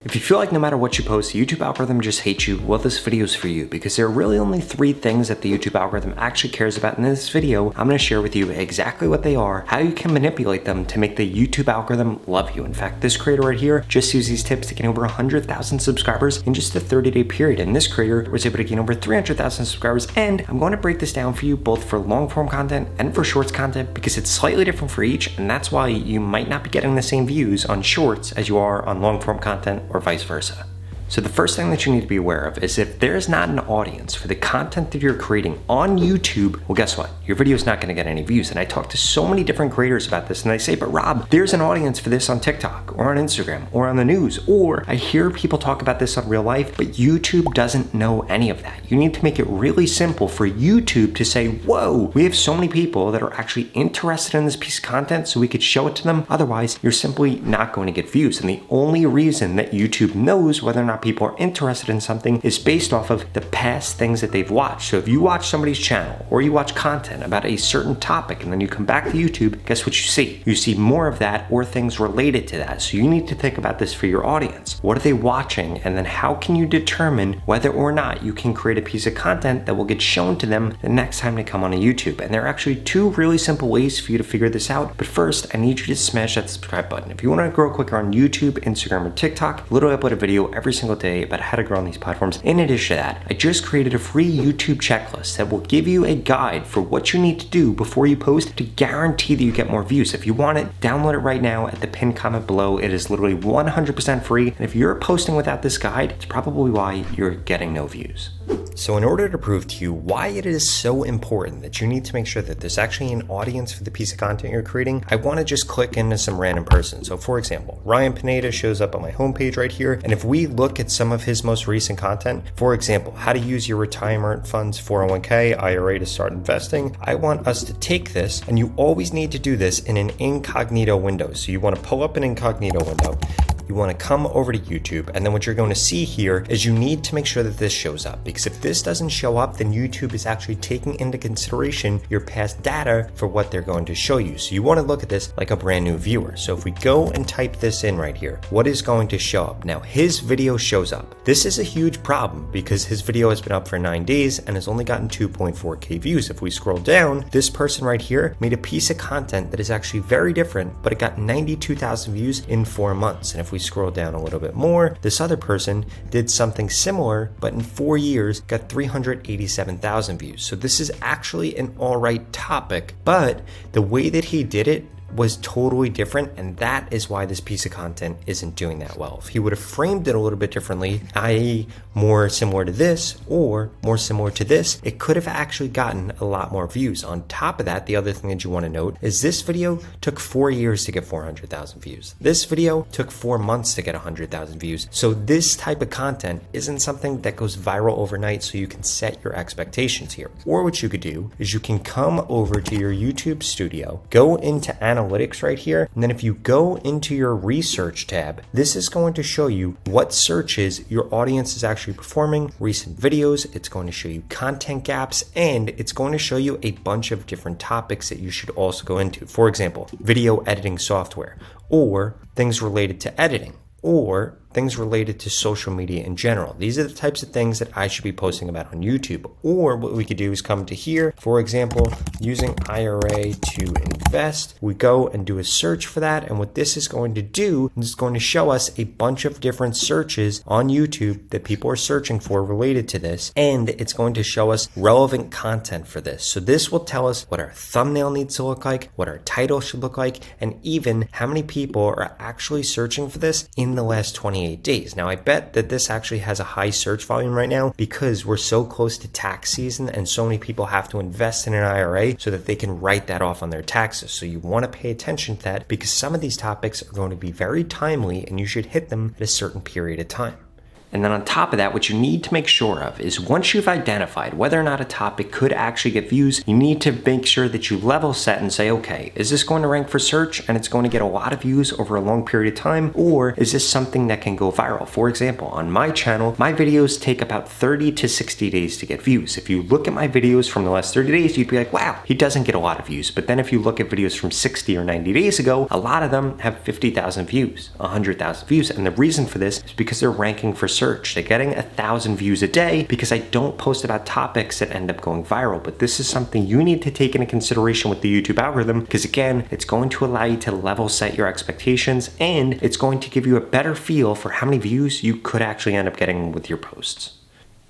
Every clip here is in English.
If you feel like no matter what you post, the YouTube algorithm just hates you, well, this video is for you because there are really only 3 things that the YouTube algorithm actually cares about. In this video, I'm going to share with you exactly what they are, how you can manipulate them to make the YouTube algorithm love you. In fact, this creator right here just used these tips to gain over 100,000 subscribers in just a 30-day period. And this creator was able to gain over 300,000 subscribers. And I'm going to break this down for you both for long form content and for shorts content because it's slightly different for each. And that's why you might not be getting the same views on shorts as you are on long form content or vice versa. So the first thing that you need to be aware of is if there's not an audience for the content that you're creating on YouTube, well, guess what? Your video is not going to get any views. And I talk to so many different creators about this and they say, but Rob, there's an audience for this on TikTok or on Instagram or on the news, or I hear people talk about this on real life, but YouTube doesn't know any of that. You need to make it really simple for YouTube to say, whoa, we have so many people that are actually interested in this piece of content so we could show it to them. Otherwise, you're simply not going to get views. And the only reason that YouTube knows whether or not people are interested in something is based off of the past things that they've watched. So if you watch somebody's channel or you watch content about a certain topic and then you come back to YouTube, guess what you see? You see more of that or things related to that. So you need to think about this for your audience. What are they watching? And then how can you determine whether or not you can create a piece of content that will get shown to them the next time they come on a YouTube? And there are actually 2 really simple ways for you to figure this out. But first, I need you to smash that subscribe button. If you want to grow quicker on YouTube, Instagram, or TikTok, literally upload a video every single day about how to grow on these platforms. In addition to that, I just created a free YouTube checklist that will give you a guide for what you need to do before you post to guarantee that you get more views. If you want it, download it right now at the pinned comment below. It is literally 100% free. And if you're posting without this guide, it's probably why you're getting no views. So in order to prove to you why it is so important that you need to make sure that there's actually an audience for the piece of content you're creating, I want to just click into some random person. So for example, Ryan Pineda shows up on my homepage right here. And if we look at some of his most recent content, for example, how to use your retirement funds, 401k, IRA to start investing, I want us to take this, and you always need to do this in an incognito window. So you want to pull up an incognito window. You want to come over to YouTube, and then what you're going to see here is you need to make sure that this shows up, because if this doesn't show up, then YouTube is actually taking into consideration your past data for what they're going to show you. So you want to look at this like a brand new viewer. So if we go and type this in right here, what is going to show up? Now his video shows up. This is a huge problem because his video has been up for 9 days and has only gotten 2.4k views. If we scroll down, this person right here made a piece of content that is actually very different, but it got 92,000 views in 4 months. And if we scroll down a little bit more, this other person did something similar, but in 4 years got 387,000 views. So this is actually an all right topic, but the way that he did it was totally different, and that is why this piece of content isn't doing that well. If he would have framed it a little bit differently, i.e. more similar to this or more similar to this, it could have actually gotten a lot more views. On top of that, the other thing that you want to note is this video took 4 years to get 400,000 views. This video took 4 months to get 100,000 views. So this type of content isn't something that goes viral overnight, so you can set your expectations here. Or what you could do is you can come over to your YouTube studio, go into analytics right here, and then if you go into your research tab, this is going to show you what searches your audience is actually performing, recent videos, it's going to show you content gaps, and it's going to show you a bunch of different topics that you should also go into. For example, video editing software, or things related to editing, or things related to social media in general. These are the types of things that I should be posting about on YouTube. Or what we could do is come to here, for example, using IRA to invest. We go and do a search for that. And what this is going to do is it's going to show us a bunch of different searches on YouTube that people are searching for related to this. And it's going to show us relevant content for this. So this will tell us what our thumbnail needs to look like, what our title should look like, and even how many people are actually searching for this in the last 28 days. Now, I bet that this actually has a high search volume right now because we're so close to tax season and so many people have to invest in an IRA so that they can write that off on their taxes. So you want to pay attention to that because some of these topics are going to be very timely and you should hit them at a certain period of time. And then on top of that, what you need to make sure of is once you've identified whether or not a topic could actually get views, you need to make sure that you level set and say, okay, is this going to rank for search and it's going to get a lot of views over a long period of time, or is this something that can go viral? For example, on my channel, my videos take about 30 to 60 days to get views. If you look at my videos from the last 30 days, you'd be like, wow, he doesn't get a lot of views. But then if you look at videos from 60 or 90 days ago, a lot of them have 50,000 views, 100,000 views. And the reason for this is because they're ranking for search. They're getting 1,000 views a day because I don't post about topics that end up going viral. But this is something you need to take into consideration with the YouTube algorithm, because again, it's going to allow you to level set your expectations, and it's going to give you a better feel for how many views you could actually end up getting with your posts.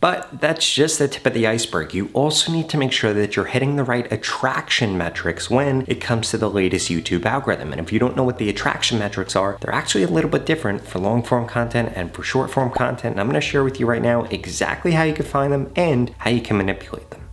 But that's just the tip of the iceberg. You also need to make sure that you're hitting the right attraction metrics when it comes to the latest YouTube algorithm. And if you don't know what the attraction metrics are, they're actually a little bit different for long form content and for short form content. And I'm gonna share with you right now exactly how you can find them and how you can manipulate them.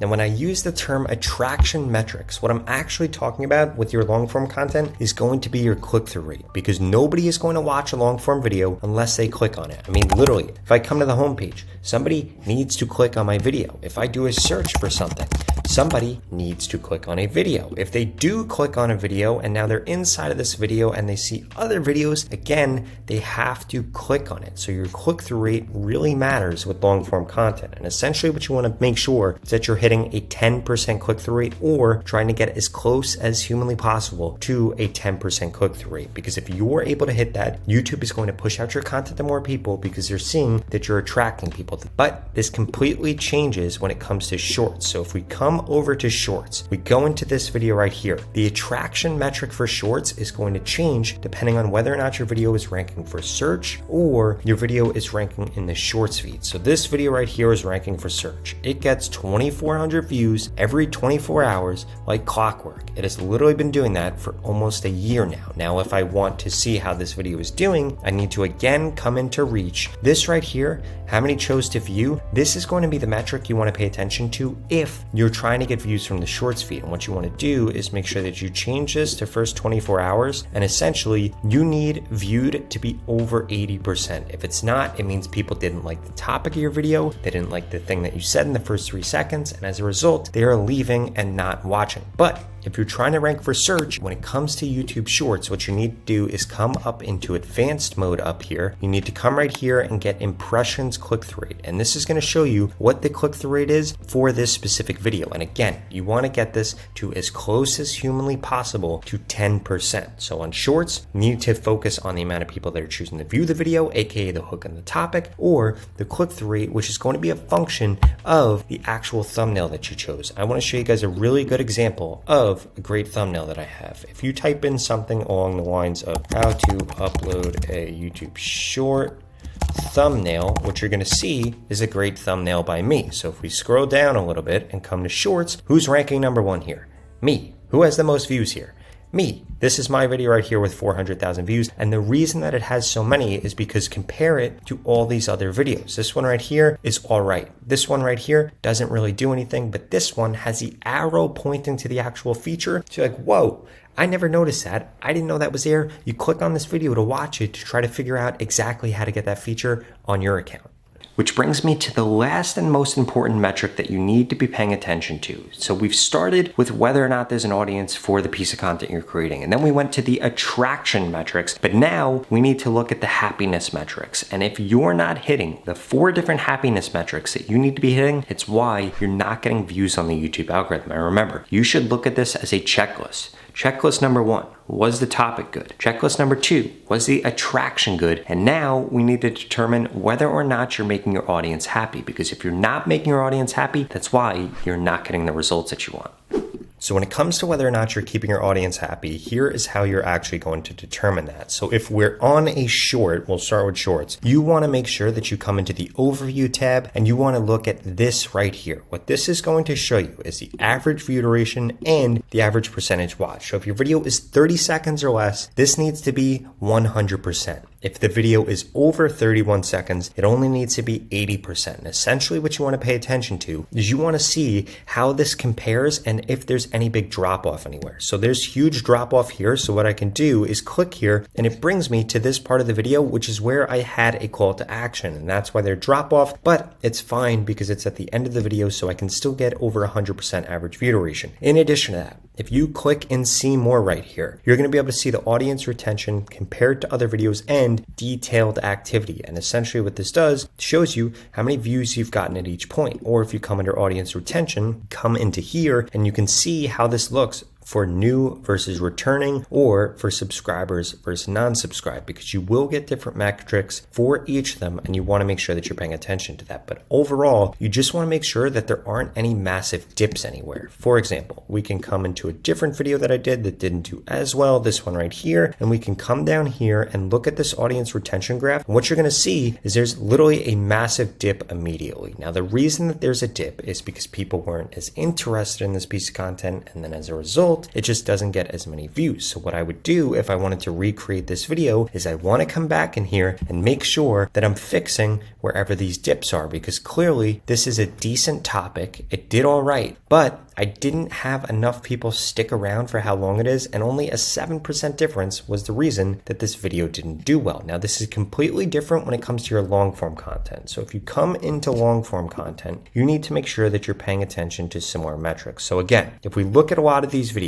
Now, when I use the term attraction metrics, what I'm actually talking about with your long form content is going to be your click-through rate, because nobody is going to watch a long form video unless they click on it. I mean, literally, if I come to the homepage, somebody needs to click on my video. If I do a search for something, somebody needs to click on a video. If they do click on a video and now they're inside of this video and they see other videos, again, they have to click on it. So your click-through rate really matters with long form content. And essentially what you want to make sure is that you're hitting a 10% click-through rate, or trying to get as close as humanly possible to a 10% click-through rate. Because if you're able to hit that, YouTube is going to push out your content to more people because they're seeing that you're attracting people. But this completely changes when it comes to shorts. So if we come over to shorts, we go into this video right here. The attraction metric for shorts is going to change depending on whether or not your video is ranking for search or your video is ranking in the shorts feed. So this video right here is ranking for search. It gets 2,400 views every 24 hours like clockwork. It has literally been doing that for almost a year now. Now, if I want to see how this video is doing, I need to again come into reach. This right here, how many chose to view, this is going to be the metric you want to pay attention to if you're trying to get views from the shorts feed. And what you want to do is make sure that you change this to first 24 hours. And essentially you need viewed to be over 80%. If it's not, it means people didn't like the topic of your video. They didn't like the thing that you said in the first 3 seconds. And as a result, they are leaving and not watching. But if you're trying to rank for search, when it comes to YouTube Shorts, what you need to do is come up into advanced mode up here. You need to come right here and get impressions click-through rate. And this is going to show you what the click-through rate is for this specific video. And again, you want to get this to as close as humanly possible to 10%. So on Shorts, you need to focus on the amount of people that are choosing to view the video, aka the hook and the topic, or the click-through rate, which is going to be a function of the actual thumbnail that you chose. I want to show you guys a really good example of a great thumbnail that I have. If you type in something along the lines of how to upload a YouTube short thumbnail, what you're going to see is a great thumbnail by me. So if we scroll down a little bit and come to shorts, who's ranking number 1 here? Me. Who has the most views here? Me. This is my video right here with 400,000 views. And the reason that it has so many is because compare it to all these other videos. This one right here is all right. This one right here doesn't really do anything, but this one has the arrow pointing to the actual feature. So you're like, whoa, I never noticed that. I didn't know that was there. You click on this video to watch it to try to figure out exactly how to get that feature on your account. Which brings me to the last and most important metric that you need to be paying attention to. So we've started with whether or not there's an audience for the piece of content you're creating. And then we went to the attraction metrics, but now we need to look at the happiness metrics. And if you're not hitting the 4 different happiness metrics that you need to be hitting, it's why you're not getting views on the YouTube algorithm. And remember, you should look at this as a checklist. Checklist number 1, was the topic good? Checklist number 2, was the attraction good? And now we need to determine whether or not you're making your audience happy, because if you're not making your audience happy, that's why you're not getting the results that you want. So when it comes to whether or not you're keeping your audience happy, here is how you're actually going to determine that. So if we're on a short, we'll start with shorts. You want to make sure that you come into the overview tab and you want to look at this right here. What this is going to show you is the average view duration and the average percentage watch. So if your video is 30 seconds or less, this needs to be 100%. If the video is over 31 seconds, it only needs to be 80%. And essentially what you want to pay attention to is you want to see how this compares and if there's any big drop off anywhere. So there's huge drop off here. So what I can do is click here and it brings me to this part of the video, which is where I had a call to action. And that's why they're drop off, but it's fine because it's at the end of the video. So I can still get over 100% average view duration. In addition to that, if you click and see more right here, you're going to be able to see the audience retention compared to other videos and detailed activity. And essentially what this does shows you how many views you've gotten at each point. Or if you come under audience retention, come into here and you can see how this looks for new versus returning, or for subscribers versus non-subscribed, because you will get different metrics for each of them and you want to make sure that you're paying attention to that. But overall, you just want to make sure that there aren't any massive dips anywhere. For example, we can come into a different video that I did that didn't do as well, this one right here, and we can come down here and look at this audience retention graph. And what you're going to see is there's literally a massive dip immediately. Now, the reason that there's a dip is because people weren't as interested in this piece of content, and then as a result, it just doesn't get as many views. So what I would do if I wanted to recreate this video is I want to come back in here and make sure that I'm fixing wherever these dips are, because clearly this is a decent topic. It did all right, but I didn't have enough people stick around for how long it is, and only a 7% difference was the reason that this video didn't do well. Now, this is completely different when it comes to your long form content. So if you come into long form content, you need to make sure that you're paying attention to similar metrics. So again, if we look at a lot of these videos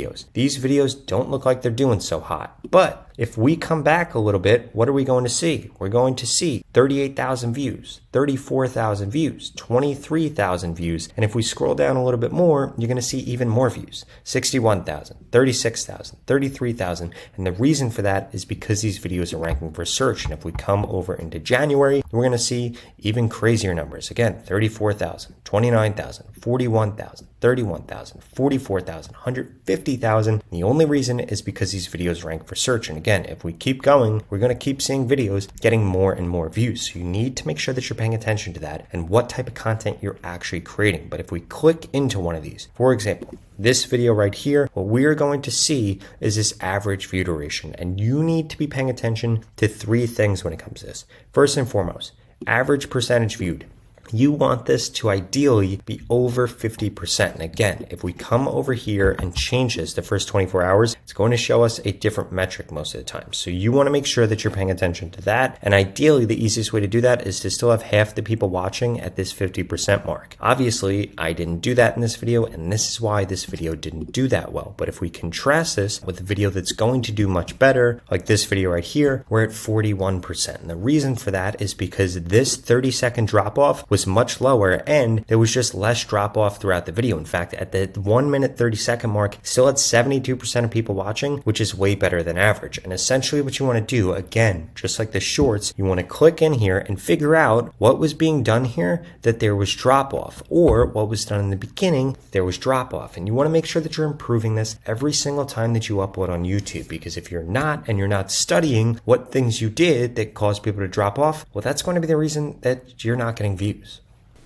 don't look like they're doing so hot. But if we come back a little bit, what are we going to see? We're going to see 38,000 views, 34,000 views, 23,000 views. And if we scroll down a little bit more, you're going to see even more views, 61,000, 36,000, 33,000. And the reason for that is because these videos are ranking for search. And if we come over into January, we're going to see even crazier numbers. Again, 34,000, 29,000, 41,000, 31,000, 44,000, 150,000. The only reason is because these videos rank for search. And again, if we keep going, we're going to keep seeing videos getting more and more views. So you need to make sure that you're paying attention to that and what type of content you're actually creating. But if we click into one of these, for example, this video right here, what we're going to see is this average view duration. And you need to be paying attention to three things when it comes to this. First and foremost, average percentage viewed. You want this to ideally be over 50%. And again, if we come over here and change this the first 24 hours, it's going to show us a different metric most of the time. So you want to make sure that you're paying attention to that. And ideally, the easiest way to do that is to still have half the people watching at this 50% mark. Obviously, I didn't do that in this video, and this is why this video didn't do that well. But if we contrast this with a video that's going to do much better, like this video right here, we're at 41%. And the reason for that is because this 30-second drop-off was much lower and there was just less drop off throughout the video. In fact, at the 1 minute 30-second mark, still had 72% of people watching, which is way better than average. And essentially what you want to do, again, just like the shorts, you want to click in here and figure out what was being done here that there was drop off, or what was done in the beginning, there was drop off. And you want to make sure that you're improving this every single time that you upload on YouTube, because if you're not, and you're not studying what things you did that caused people to drop off, well, that's going to be the reason that you're not getting views.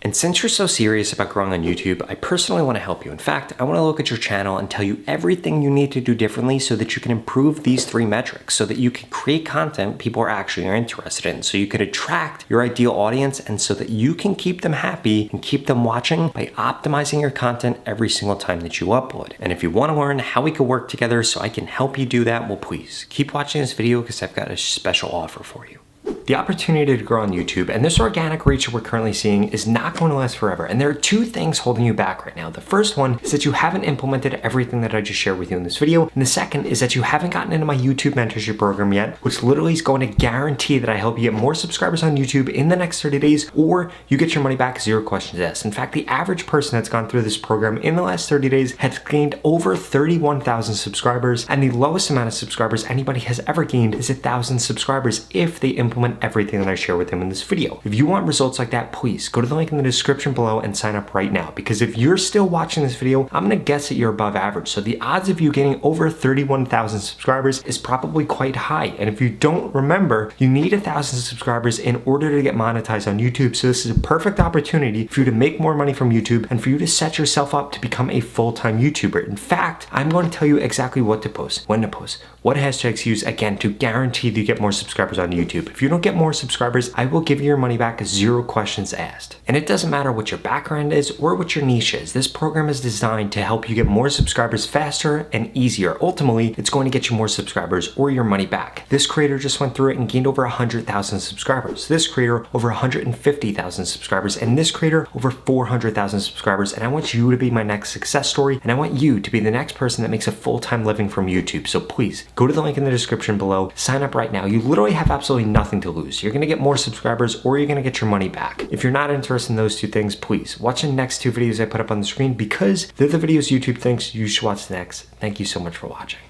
And since you're so serious about growing on YouTube, I personally want to help you. In fact, I want to look at your channel and tell you everything you need to do differently so that you can improve these three metrics, so that you can create content people are actually interested in, so you can attract your ideal audience, and so that you can keep them happy and keep them watching by optimizing your content every single time that you upload. And if you want to learn how we can work together so I can help you do that, well, please keep watching this video because I've got a special offer for you. The opportunity to grow on YouTube and this organic reach that we're currently seeing is not going to last forever. And there are two things holding you back right now. The first one is that you haven't implemented everything that I just shared with you in this video. And the second is that you haven't gotten into my YouTube mentorship program yet, which literally is going to guarantee that I help you get more subscribers on YouTube in the next 30 days, or you get your money back, 0 questions asked. In fact, the average person that's gone through this program in the last 30 days has gained over 31,000 subscribers. And the lowest amount of subscribers anybody has ever gained is 1,000 subscribers if they implement implement everything that I share with him in this video. If you want results like that, please go to the link in the description below and sign up right now, because if you're still watching this video, I'm gonna guess that you're above average. So the odds of you getting over 31,000 subscribers is probably quite high. And if you don't remember, you need 1,000 subscribers in order to get monetized on YouTube. So this is a perfect opportunity for you to make more money from YouTube and for you to set yourself up to become a full-time YouTuber. In fact, I'm going to tell you exactly what to post, when to post, what hashtags to use, again, to guarantee that you get more subscribers on YouTube. If you don't get more subscribers, I will give you your money back, 0 questions asked. And it doesn't matter what your background is or what your niche is. This program is designed to help you get more subscribers faster and easier. Ultimately, it's going to get you more subscribers or your money back. This creator just went through it and gained over 100,000 subscribers. This creator over 150,000 subscribers, and this creator over 400,000 subscribers. And I want you to be my next success story, and I want you to be the next person that makes a full-time living from YouTube. So please go to the link in the description below, sign up right now. You literally have absolutely nothing to lose. You're gonna get more subscribers or you're gonna get your money back. If you're not interested in those two things, please watch the next 2 videos I put up on the screen, because they're the videos YouTube thinks you should watch next. Thank you so much for watching.